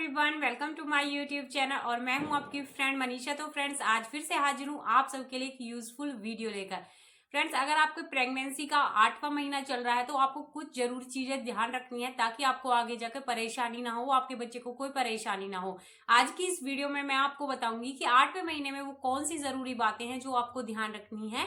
Everyone, welcome to my YouTube channel और मैं हूं आपकी फ्रेंड मनीषा। तो फ्रेंड्स, आज फिर से हाजिर हूं आप सबके लिए एक यूजफुल वीडियो लेकर। फ्रेंड्स, अगर आपको प्रेगनेंसी का 8वां महीना चल रहा है तो आपको कुछ जरूरी चीजें ध्यान रखनी है ताकि आपको आगे जाकर परेशानी ना हो, आपके बच्चे को कोई परेशानी ना हो। आज की इस वीडियो में मैं आपको बताऊंगी कि 8वें महीने में वो कौन सी जरूरी बातें हैं जो आपको ध्यान रखनी है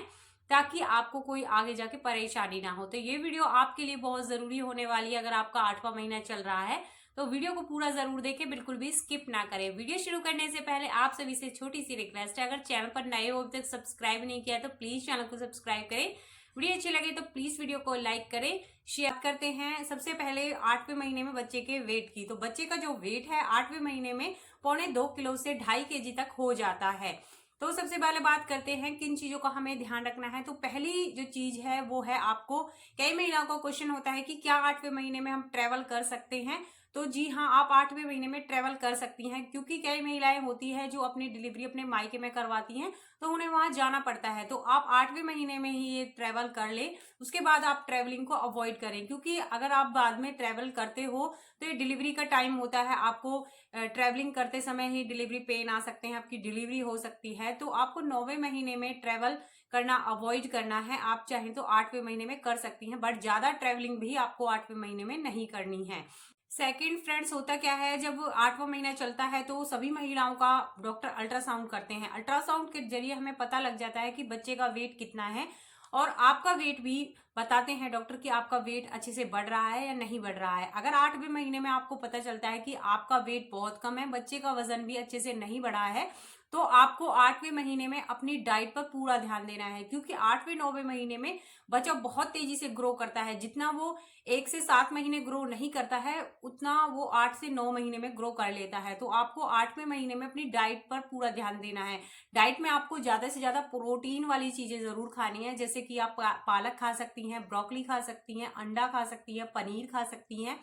ताकि आपको कोई आगे जाके परेशानी ना हो। तो ये वीडियो आपके लिए बहुत जरूरी होने वाली है। अगर आपका 8वां महीना चल रहा है तो वीडियो को पूरा जरूर देखें, बिल्कुल भी स्किप ना करें। वीडियो शुरू करने से पहले आप सभी से छोटी सी रिक्वेस्ट है, अगर चैनल पर नए हो अभी तक सब्सक्राइब नहीं किया तो प्लीज चैनल को सब्सक्राइब करें। वीडियो अच्छी लगे तो प्लीज वीडियो को लाइक करें, शेयर करते हैं। सबसे पहले 8वें महीने में बच्चे के वेट की, तो बच्चे का जो वेट है 8वें महीने में 1.25 किलो से 2.5 केजी तक हो जाता है। तो सबसे पहले बात करते हैं किन चीजों का हमें ध्यान रखना है। तो पहली जो चीज है वो है, आपको कई महिलाओं का क्वेश्चन होता है कि क्या 8वें महीने में हम ट्रेवल कर सकते हैं। तो जी हाँ, आप 8वें महीने में ट्रेवल कर सकती हैं, क्योंकि कई महिलाएं होती है जो अपनी डिलीवरी अपने मायके में करवाती हैं तो उन्हें वहां जाना पड़ता है। तो आप 8वें महीने में ही ये ट्रेवल कर ले, उसके बाद आप ट्रेवलिंग को अवॉइड करें, क्योंकि अगर आप बाद में ट्रेवल करते हो तो ये डिलीवरी का टाइम होता है। आपको ट्रेवलिंग करते समय ही डिलीवरी पेन आ सकते हैं, आपकी डिलीवरी हो सकती है। तो आपको 9वें महीने में ट्रेवल करना अवॉइड करना है। आप चाहें तो 8वें महीने में कर सकती हैं, बट ज्यादा ट्रेवलिंग भी आपको 8वें महीने में नहीं करनी है। सेकंड फ्रेंड्स, होता क्या है, जब 8वां महीना चलता है तो सभी महिलाओं का डॉक्टर अल्ट्रासाउंड करते हैं। अल्ट्रासाउंड के जरिए हमें पता लग जाता है कि बच्चे का वेट कितना है, और आपका वेट भी बताते हैं डॉक्टर कि आपका वेट अच्छे से बढ़ रहा है या नहीं बढ़ रहा है। अगर 8वें महीने में आपको पता चलता है कि आपका वेट बहुत कम है, बच्चे का वजन भी अच्छे से नहीं बढ़ा है, तो आपको 8वें महीने में अपनी डाइट पर पूरा ध्यान देना है, क्योंकि 8वें 9वें महीने में बच्चा बहुत तेजी से ग्रो करता है। जितना वो 1 से 7 महीने ग्रो नहीं करता है उतना वो 8 से 9 महीने में ग्रो कर लेता है। तो आपको 8वें महीने में अपनी डाइट पर पूरा ध्यान देना है। डाइट में आपको ज्यादा से ज्यादा प्रोटीन वाली चीजें जरूर खानी है, जैसे कि आप पालक खा सकती हैं, ब्रोकली खा सकती हैं, अंडा खा सकती हैं, पनीर खा सकती हैं,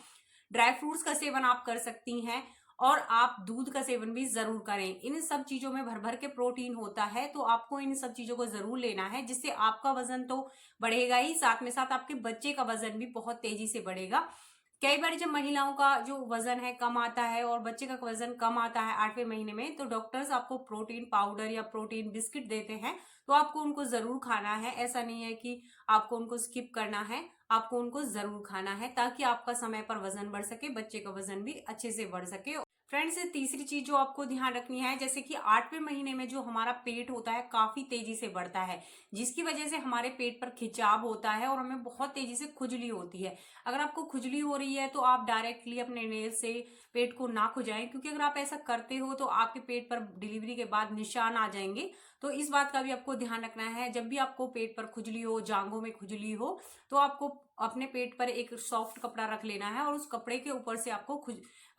ड्राई फ्रूट्स का सेवन आप कर सकती हैं, और आप दूध का सेवन भी जरूर करें। इन सब चीजों में भर भर के प्रोटीन होता है, तो आपको इन सब चीजों को जरूर लेना है, जिससे आपका वजन तो बढ़ेगा ही, साथ में साथ आपके बच्चे का वजन भी बहुत तेजी से बढ़ेगा। कई बार जब महिलाओं का जो वजन है कम आता है और बच्चे का वजन कम आता है 8वें महीने में, तो डॉक्टर्स आपको प्रोटीन पाउडर या प्रोटीन बिस्किट देते हैं, तो आपको उनको जरूर खाना है। ऐसा नहीं है कि आपको उनको स्किप करना है, आपको उनको जरूर खाना है ताकि आपका समय पर वजन बढ़ सके, बच्चे का वजन भी अच्छे से बढ़ सके। फ्रेंड्स, तीसरी चीज जो आपको ध्यान रखनी है, जैसे कि 8वें महीने में जो हमारा पेट होता है काफी तेजी से बढ़ता है, जिसकी वजह से हमारे पेट पर खिंचाव होता है और हमें बहुत तेजी से खुजली होती है। अगर आपको खुजली हो रही है तो आप डायरेक्टली अपने नेल से पेट को ना खुजाएं, क्योंकि अगर आप ऐसा करते हो तो आपके पेट पर डिलीवरी के बाद निशान आ जाएंगे। तो इस बात का भी आपको ध्यान रखना है। जब भी आपको पेट पर खुजली हो, जांघों में खुजली हो, तो आपको अपने पेट पर एक सॉफ्ट कपड़ा रख लेना है और उस कपड़े के ऊपर से आपको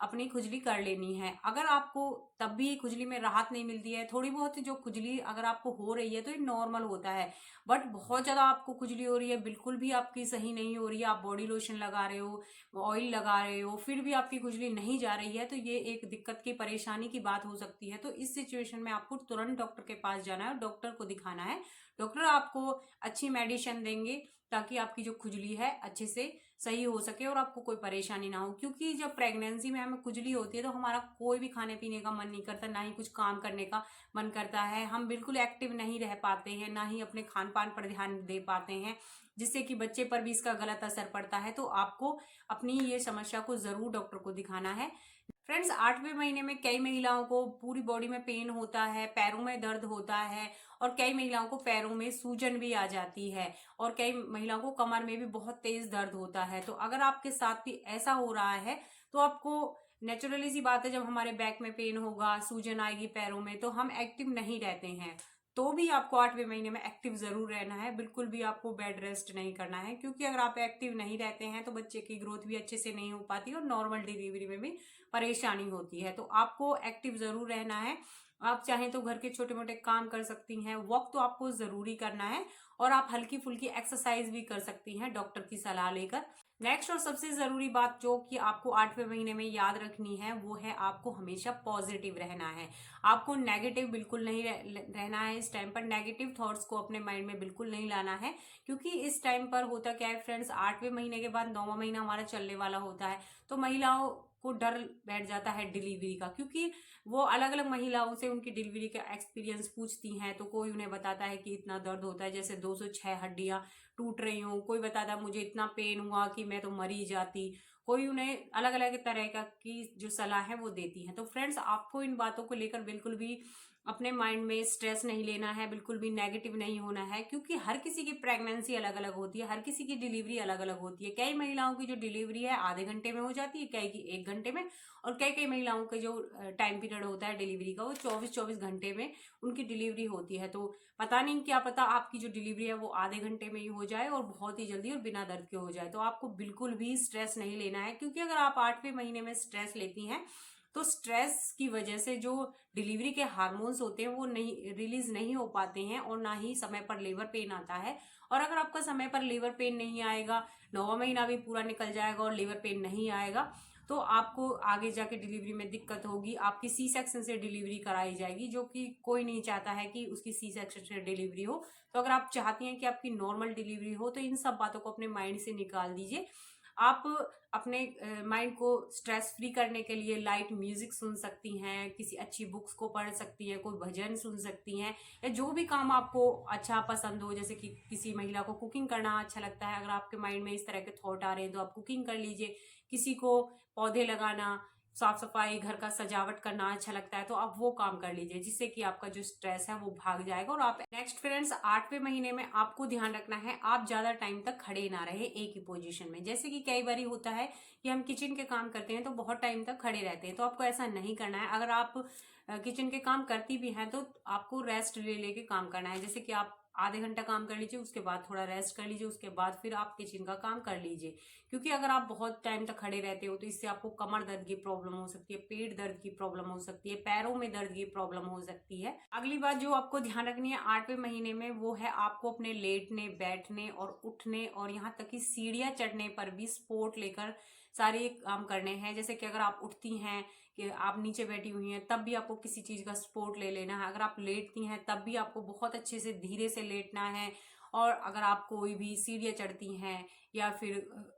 अपनी खुजली कर लेनी है। अगर आपको तब भी खुजली में राहत नहीं मिलती है, थोड़ी बहुत जो खुजली अगर आपको हो रही है तो ये नॉर्मल होता है, बट बहुत ज्यादा आपको खुजली हो रही है, बिल्कुल भी आपकी सही नहीं हो रही है, आप बॉडी लोशन लगा रहे हो, ऑयल लगा रहे हो, फिर भी आपकी खुजली नहीं जा रही है, तो ये एक दिक्कत की परेशानी की बात हो सकती है। तो इस सिचुएशन में आपको तुरंत डॉक्टर के पास जाना है और डॉक्टर को दिखाना है। डॉक्टर आपको अच्छी मेडिसिन देंगे ताकि आपकी जो खुजली है अच्छे से सही हो सके और आपको कोई परेशानी ना हो। क्योंकि जब प्रेगनेंसी में हमें खुजली होती है तो हमारा कोई भी खाने पीने का मन नहीं करता, ना ही कुछ काम करने का मन करता है, हम बिल्कुल एक्टिव नहीं रह पाते हैं, ना ही अपने खान पान पर ध्यान दे पाते हैं, जिससे कि बच्चे पर भी इसका गलत असर पड़ता है। तो आपको अपनी ये समस्या को जरूर डॉक्टर को दिखाना है। फ्रेंड्स, 8वें महीने में कई महिलाओं को पूरी बॉडी में पेन होता है, पैरों में दर्द होता है, और कई महिलाओं को पैरों में सूजन भी आ जाती है, और कई महिलाओं को कमर में भी बहुत तेज दर्द होता है। तो अगर आपके साथ भी ऐसा हो रहा है तो आपको नेचुरली सी बात है, जब हमारे बैक में पेन होगा, सूजन आएगी पैरों में, तो हम एक्टिव नहीं रहते हैं। तो भी आपको 8वें महीने में एक्टिव जरूर रहना है, बिल्कुल भी आपको बेड रेस्ट नहीं करना है, क्योंकि अगर आप एक्टिव नहीं रहते हैं तो बच्चे की ग्रोथ भी अच्छे से नहीं हो पाती और नॉर्मल डिलीवरी में भी परेशानी होती है। तो आपको एक्टिव जरूर रहना है। आप चाहें तो घर के छोटे मोटे काम कर सकती हैं, वॉक तो आपको जरूरी करना है, और आप हल्की फुल्की एक्सरसाइज भी कर सकती हैं डॉक्टर की सलाह लेकर। नेक्स्ट और सबसे जरूरी बात जो कि आपको 8वें महीने में याद रखनी है वो है, आपको हमेशा पॉजिटिव रहना है। आपको नेगेटिव बिल्कुल नहीं रहना है। इस टाइम पर नेगेटिव थॉट्स को अपने माइंड में बिल्कुल नहीं लाना है, क्योंकि इस टाइम पर होता क्या है फ्रेंड्स, 8वें महीने के बाद 9वां महीना हमारा चलने वाला होता है, तो महिलाओं को डर बैठ जाता है डिलीवरी का, क्योंकि वो अलग अलग महिलाओं से उनकी डिलीवरी का एक्सपीरियंस पूछती हैं। तो कोई उन्हें बताता है कि इतना दर्द होता है, जैसे 206 हड्डियां टूट रही हों, कोई बताता है मुझे इतना पेन हुआ कि मैं तो मर ही जाती, कोई उन्हें अलग अलग तरह का की जो सलाह है वो देती है। तो फ्रेंड्स, आपको इन बातों को लेकर बिल्कुल भी अपने माइंड में स्ट्रेस नहीं लेना है, बिल्कुल भी नेगेटिव नहीं होना है, क्योंकि हर किसी की प्रेगनेंसी अलग अलग होती है, हर किसी की डिलीवरी अलग अलग होती है। कई महिलाओं की जो डिलीवरी है आधे घंटे में हो जाती है, कई की 1 घंटे में, और कई कई महिलाओं के जो टाइम पीरियड होता है डिलीवरी का वो 24-24 घंटे में उनकी डिलीवरी होती है। तो पता नहीं, क्या पता आपकी जो डिलीवरी है वो आधे घंटे में ही हो जाए और बहुत ही जल्दी और बिना दर्द के हो जाए। तो आपको बिल्कुल भी स्ट्रेस नहीं लेना है, क्योंकि अगर आप 8वें महीने में स्ट्रेस लेती हैं तो स्ट्रेस की वजह से जो डिलीवरी के हार्मोन्स होते हैं वो नहीं रिलीज नहीं हो पाते हैं, और ना ही समय पर लेबर पेन आता है। और अगर आपका समय पर लेबर पेन नहीं आएगा, 9वां महीना भी पूरा निकल जाएगा और लेबर पेन नहीं आएगा, तो आपको आगे जाके डिलीवरी में दिक्कत होगी। आपकी सी सेक्शन से डिलीवरी कराई जाएगी, जो कि कोई नहीं चाहता है कि उसकी सी सेक्शन से डिलीवरी हो। तो अगर आप चाहती हैं कि आपकी नॉर्मल डिलीवरी हो, तो इन सब बातों को अपने माइंड से निकाल दीजिए। आप अपने माइंड को स्ट्रेस फ्री करने के लिए लाइट म्यूजिक सुन सकती हैं, किसी अच्छी बुक्स को पढ़ सकती हैं, कोई भजन सुन सकती हैं, या जो भी काम आपको अच्छा पसंद हो। जैसे कि किसी महिला को कुकिंग करना अच्छा लगता है, अगर आपके माइंड में इस तरह के थॉट आ रहे हैं तो आप कुकिंग कर लीजिए। किसी को पौधे लगाना, साफ सफाई, घर का सजावट करना अच्छा लगता है, तो आप वो काम कर लीजिए, जिससे कि आपका जो स्ट्रेस है वो भाग जाएगा। और आप नेक्स्ट फ्रेंड्स, 8वें महीने में आपको ध्यान रखना है आप ज्यादा टाइम तक खड़े ना रहे एक ही पोजीशन में। जैसे कि कई बार होता है कि हम किचन के काम करते हैं तो बहुत टाइम तक खड़े रहते हैं, तो आपको ऐसा नहीं करना है। अगर आप किचन के काम करती भी हैं तो आपको रेस्ट ले लेके काम करना है। जैसे कि आप आधे घंटा काम कर लीजिए, उसके बाद थोड़ा रेस्ट कर लीजिए, उसके बाद फिर आप किचन का काम कर लीजिए। क्योंकि अगर आप बहुत टाइम तक खड़े रहते हो तो इससे आपको कमर दर्द की प्रॉब्लम हो सकती है, पेट दर्द की प्रॉब्लम हो सकती है, पैरों में दर्द की प्रॉब्लम हो सकती है। अगली बात जो आपको ध्यान रखनी है 8वें महीने में, वो है आपको अपने लेटने, बैठने और उठने और यहाँ तक कि सीढ़ियां चढ़ने पर भी सपोर्ट लेकर सारे काम करने हैं। जैसे कि अगर आप उठती हैं कि आप नीचे बैठी हुई हैं, तब भी आपको किसी चीज का सपोर्ट ले लेना है। अगर आप लेटती हैं तब भी आपको बहुत अच्छे से धीरे से लेटना है। और अगर आप कोई भी सीढ़ियाँ चढ़ती हैं या फिर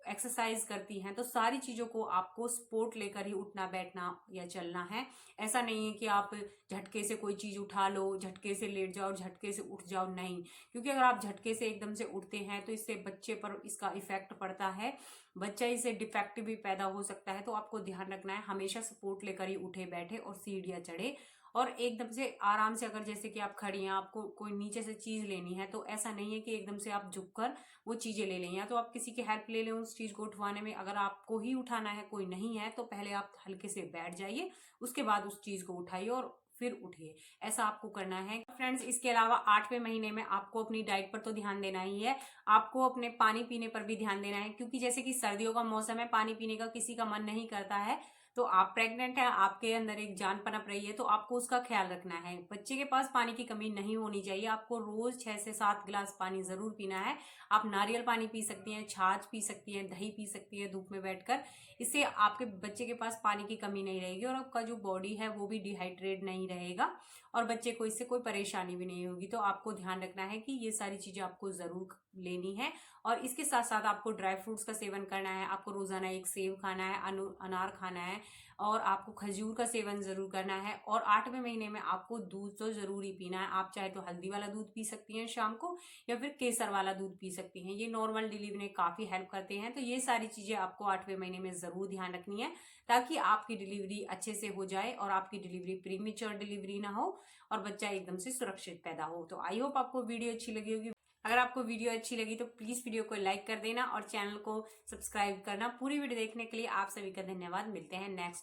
एक्सरसाइज करती हैं, तो सारी चीजों को आपको सपोर्ट लेकर ही उठना, बैठना या चलना है। ऐसा नहीं है कि आप झटके से कोई चीज उठा लो, झटके से लेट जाओ, झटके से उठ जाओ, नहीं। क्योंकि अगर आप झटके से एकदम से उठते हैं तो इससे बच्चे पर इसका इफेक्ट पड़ता है, बच्चा इससे डिफेक्ट भी पैदा हो सकता है। तो आपको ध्यान रखना है हमेशा सपोर्ट लेकर ही उठे बैठे और सीढ़ियाँ चढ़े। और एकदम से आराम से, अगर जैसे कि आप खड़ी हैं, आपको कोई नीचे से चीज लेनी है, तो ऐसा नहीं है कि एकदम से आप झुककर वो चीजें ले लें, या तो आप किसी की हेल्प ले लें उस चीज को उठवाने में। अगर आपको ही उठाना है, कोई नहीं है, तो पहले आप हल्के से बैठ जाइए, उसके बाद उस चीज को उठाइए और फिर उठिए। ऐसा आपको करना है फ्रेंड्स। इसके अलावा 8वें महीने में आपको अपनी डाइट पर तो ध्यान देना ही है, आपको अपने पानी पीने पर भी ध्यान देना है। क्योंकि जैसे कि सर्दियों का मौसम है, पानी पीने का किसी का मन नहीं करता है। तो आप प्रेग्नेंट हैं, आपके अंदर एक जान पनप रही है, तो आपको उसका ख्याल रखना है। बच्चे के पास पानी की कमी नहीं होनी चाहिए। आपको रोज 6 से 7 गिलास पानी जरूर पीना है। आप नारियल पानी पी सकती हैं, छाछ पी सकती हैं, दही पी सकती हैं धूप में बैठकर। इससे आपके बच्चे के पास पानी की कमी नहीं रहेगी और आपका जो बॉडी है वो भी डिहाइड्रेट नहीं रहेगा और बच्चे को इससे कोई परेशानी भी नहीं होगी। तो आपको ध्यान रखना है कि ये सारी चीजें आपको जरूर लेनी है। और इसके साथ साथ आपको ड्राई फ्रूट्स का सेवन करना है। आपको रोजाना एक सेब खाना है, अनार खाना है, और आपको खजूर का सेवन जरूर करना है। और 8वें महीने में आपको दूध तो जरूर ही पीना है। आप चाहे तो हल्दी वाला दूध पी सकती हैं शाम को, या फिर केसर वाला दूध पी सकती हैं। ये नॉर्मल डिलीवरी में काफी हेल्प करते हैं। तो ये सारी चीजें आपको 8वें महीने में जरूर ध्यान रखनी है, ताकि आपकी डिलीवरी अच्छे से हो जाए और आपकी डिलीवरी प्रीमेच्योर डिलीवरी ना हो और बच्चा एकदम से सुरक्षित पैदा हो। तो आई होप आपको वीडियो अच्छी लगी होगी। अगर आपको वीडियो अच्छी लगी तो प्लीज वीडियो को लाइक कर देना और चैनल को सब्सक्राइब करना। पूरी वीडियो देखने के लिए आप सभी का धन्यवाद। मिलते हैं नेक्स्ट